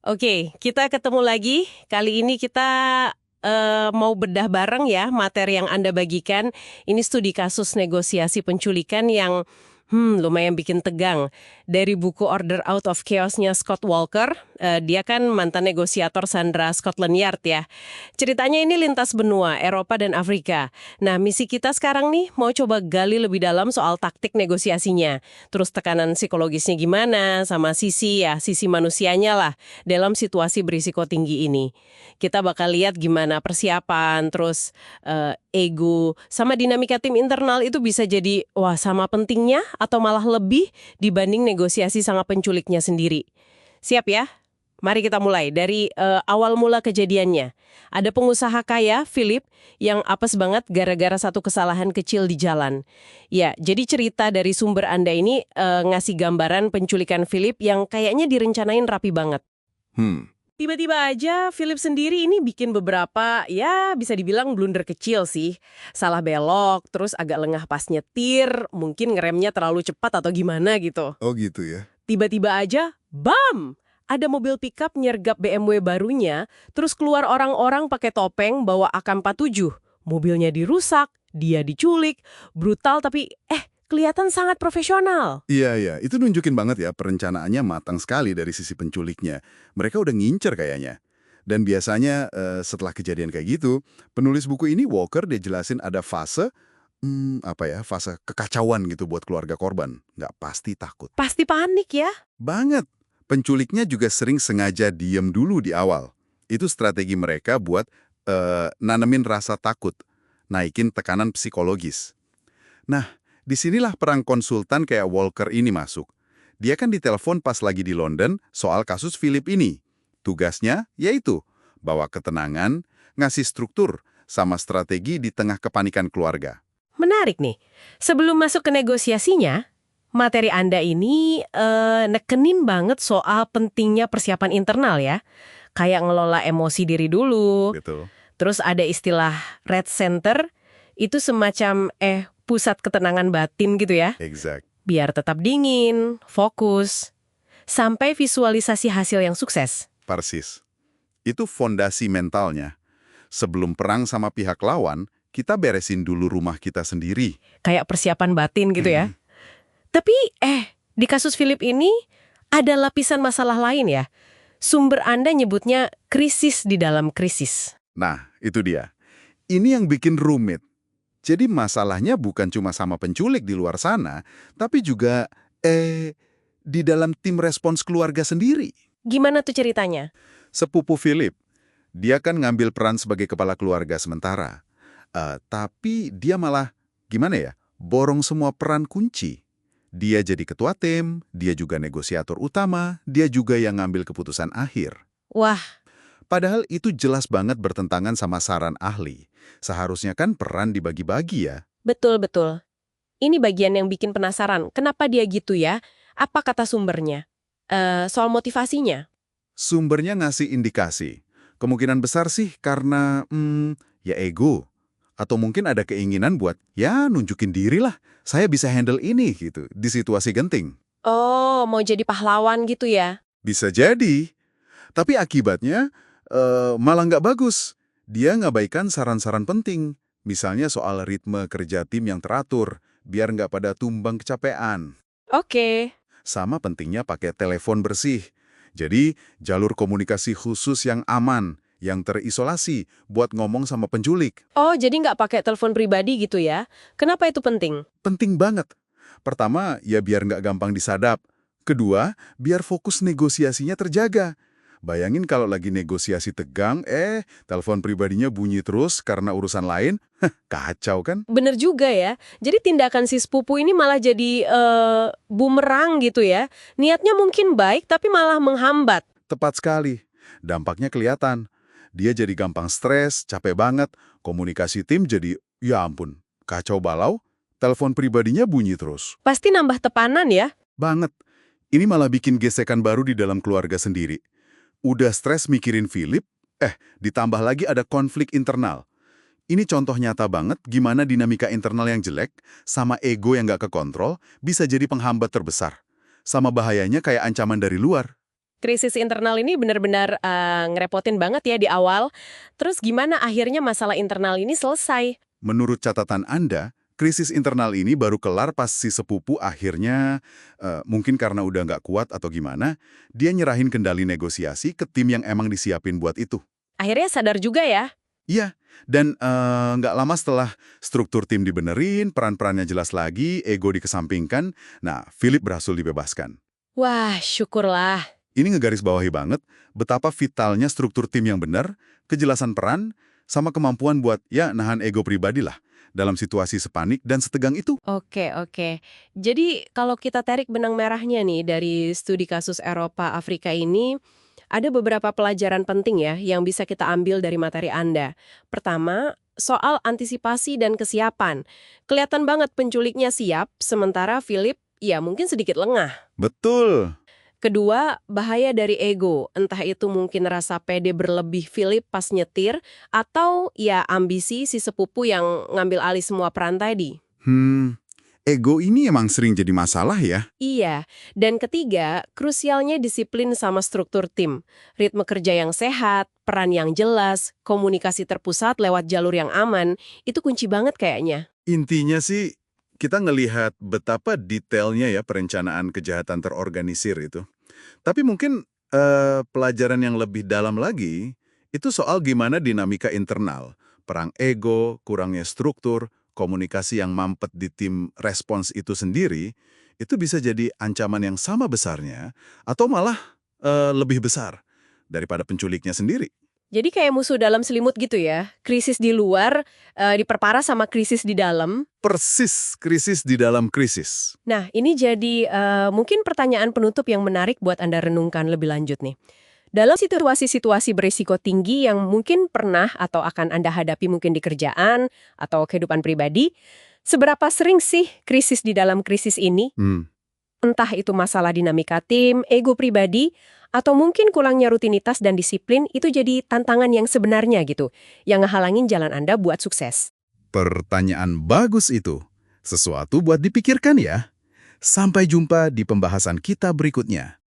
Oke, kita ketemu lagi. Kali ini kita mau bedah bareng ya materi yang Anda bagikan. Ini studi kasus negosiasi penculikan yang lumayan bikin tegang. Dari buku Order Out of Chaos-nya Scott Walker, dia kan mantan negosiator Sandra Scotland Yard ya. Ceritanya ini lintas benua, Eropa dan Afrika. Nah, misi kita sekarang nih mau coba gali lebih dalam soal taktik negosiasinya. Terus tekanan psikologisnya gimana, sama sisi manusianya lah dalam situasi berisiko tinggi ini. Kita bakal lihat gimana persiapan, terus ego, sama dinamika tim internal itu bisa jadi, wah sama pentingnya atau malah lebih dibanding negosiasi sama penculiknya sendiri. Siap ya? Mari kita mulai dari awal mula kejadiannya. Ada pengusaha kaya, Philip, yang apes banget gara-gara satu kesalahan kecil di jalan. Ya, jadi cerita dari sumber Anda ini ngasih gambaran penculikan Philip yang kayaknya direncanain rapi banget. Tiba-tiba aja Philip sendiri ini bikin beberapa, ya bisa dibilang blunder kecil sih. Salah belok, terus agak lengah pas nyetir, mungkin ngeremnya terlalu cepat atau gimana gitu. Oh gitu ya. Tiba-tiba aja, bam! Ada mobil pickup nyergap BMW barunya, terus keluar orang-orang pakai topeng bawa AK-47. Mobilnya dirusak, dia diculik, brutal tapi kelihatan sangat profesional. Iya, itu nunjukin banget ya perencanaannya matang sekali dari sisi penculiknya. Mereka udah ngincer kayaknya. Dan biasanya setelah kejadian kayak gitu, penulis buku ini Walker dia jelasin ada fase, fase kekacauan gitu buat keluarga korban. Nggak pasti takut. Pasti panik ya? Banget. Penculiknya juga sering sengaja diem dulu di awal. Itu strategi mereka buat nanemin rasa takut, naikin tekanan psikologis. Nah, disinilah peran konsultan kayak Walker ini masuk. Dia kan ditelepon pas lagi di London soal kasus Philip ini. Tugasnya yaitu bawa ketenangan, ngasih struktur, sama strategi di tengah kepanikan keluarga. Menarik nih. Sebelum masuk ke negosiasinya, materi Anda ini nekenin banget soal pentingnya persiapan internal ya. Kayak ngelola emosi diri dulu. Betul. Terus ada istilah red center, itu semacam pusat ketenangan batin gitu ya. Exact. Biar tetap dingin, fokus, sampai visualisasi hasil yang sukses. Persis. Itu fondasi mentalnya. Sebelum perang sama pihak lawan, kita beresin dulu rumah kita sendiri. Kayak persiapan batin gitu ya. Tapi di kasus Philip ini ada lapisan masalah lain ya. Sumber Anda nyebutnya krisis di dalam krisis. Nah, itu dia. Ini yang bikin rumit. Jadi masalahnya bukan cuma sama penculik di luar sana, tapi juga di dalam tim respons keluarga sendiri. Gimana tuh ceritanya? Sepupu Philip, dia kan ngambil peran sebagai kepala keluarga sementara. Tapi dia malah, borong semua peran kunci. Dia jadi ketua tim, dia juga negosiator utama, dia juga yang ngambil keputusan akhir. Wah. Padahal itu jelas banget bertentangan sama saran ahli. Seharusnya kan peran dibagi-bagi ya. Betul. Ini bagian yang bikin penasaran. Kenapa dia gitu ya? Apa kata sumbernya? Soal motivasinya? Sumbernya ngasih indikasi. Kemungkinan besar sih karena, ego. Atau mungkin ada keinginan buat, nunjukin diri lah. Saya bisa handle ini gitu, di situasi genting. Oh, mau jadi pahlawan gitu ya? Bisa jadi. Tapi akibatnya malah nggak bagus. Dia ngabaikan saran-saran penting. Misalnya soal ritme kerja tim yang teratur, biar nggak pada tumbang kecapean. Oke. Sama pentingnya pakai telepon bersih. Jadi, jalur komunikasi khusus yang aman, yang terisolasi buat ngomong sama penculik. Oh, jadi nggak pakai telepon pribadi gitu ya? Kenapa itu penting? Penting banget. Pertama, ya biar nggak gampang disadap. Kedua, biar fokus negosiasinya terjaga. Bayangin kalau lagi negosiasi tegang, telepon pribadinya bunyi terus karena urusan lain, kacau kan? Bener juga ya. Jadi tindakan si sepupu ini malah jadi bumerang gitu ya. Niatnya mungkin baik tapi malah menghambat. Tepat sekali. Dampaknya kelihatan. Dia jadi gampang stres, capek banget. Komunikasi tim jadi, ya ampun, kacau balau. Telepon pribadinya bunyi terus. Pasti nambah tepanan ya? Banget. Ini malah bikin gesekan baru di dalam keluarga sendiri. Udah stres mikirin Philip, ditambah lagi ada konflik internal. Ini contoh nyata banget gimana dinamika internal yang jelek sama ego yang nggak kekontrol bisa jadi penghambat terbesar. Sama bahayanya kayak ancaman dari luar. Krisis internal ini benar-benar ngerepotin banget ya di awal. Terus gimana akhirnya masalah internal ini selesai? Menurut catatan Anda, krisis internal ini baru kelar pas si sepupu akhirnya, mungkin karena udah nggak kuat atau gimana, dia nyerahin kendali negosiasi ke tim yang emang disiapin buat itu. Akhirnya sadar juga ya? Iya, dan nggak lama setelah struktur tim dibenerin, peran-perannya jelas lagi, ego dikesampingkan, nah Philip berhasil dibebaskan. Wah, syukurlah. Ini ngegarisbawahi banget betapa vitalnya struktur tim yang benar, kejelasan peran, sama kemampuan buat ya nahan ego pribadi lah dalam situasi sepanik dan setegang itu. Oke, oke. Jadi kalau kita tarik benang merahnya nih dari studi kasus Eropa Afrika ini, ada beberapa pelajaran penting ya yang bisa kita ambil dari materi Anda. Pertama, soal antisipasi dan kesiapan. Kelihatan banget penculiknya siap, sementara Philip ya mungkin sedikit lengah. Betul. Kedua, bahaya dari ego. Entah itu mungkin rasa pede berlebih Philip pas nyetir, atau ya ambisi si sepupu yang ngambil alih semua peran tadi. Ego ini emang sering jadi masalah ya. Iya, dan ketiga, krusialnya disiplin sama struktur tim. Ritme kerja yang sehat, peran yang jelas, komunikasi terpusat lewat jalur yang aman, itu kunci banget kayaknya. Intinya sih, kita ngelihat betapa detailnya ya perencanaan kejahatan terorganisir itu. Tapi mungkin pelajaran yang lebih dalam lagi, itu soal gimana dinamika internal. Perang ego, kurangnya struktur, komunikasi yang mampet di tim respons itu sendiri, itu bisa jadi ancaman yang sama besarnya, atau malah lebih besar daripada penculiknya sendiri. Jadi kayak musuh dalam selimut gitu ya, krisis di luar diperparah sama krisis di dalam. Persis krisis di dalam krisis. Nah, ini jadi mungkin pertanyaan penutup yang menarik buat Anda renungkan lebih lanjut nih. Dalam situasi-situasi berisiko tinggi yang mungkin pernah atau akan Anda hadapi mungkin di kerjaan atau kehidupan pribadi, seberapa sering sih krisis di dalam krisis ini? Entah itu masalah dinamika tim, ego pribadi, atau mungkin kurangnya rutinitas dan disiplin itu jadi tantangan yang sebenarnya gitu, yang ngehalangin jalan Anda buat sukses. Pertanyaan bagus itu. Sesuatu buat dipikirkan ya. Sampai jumpa di pembahasan kita berikutnya.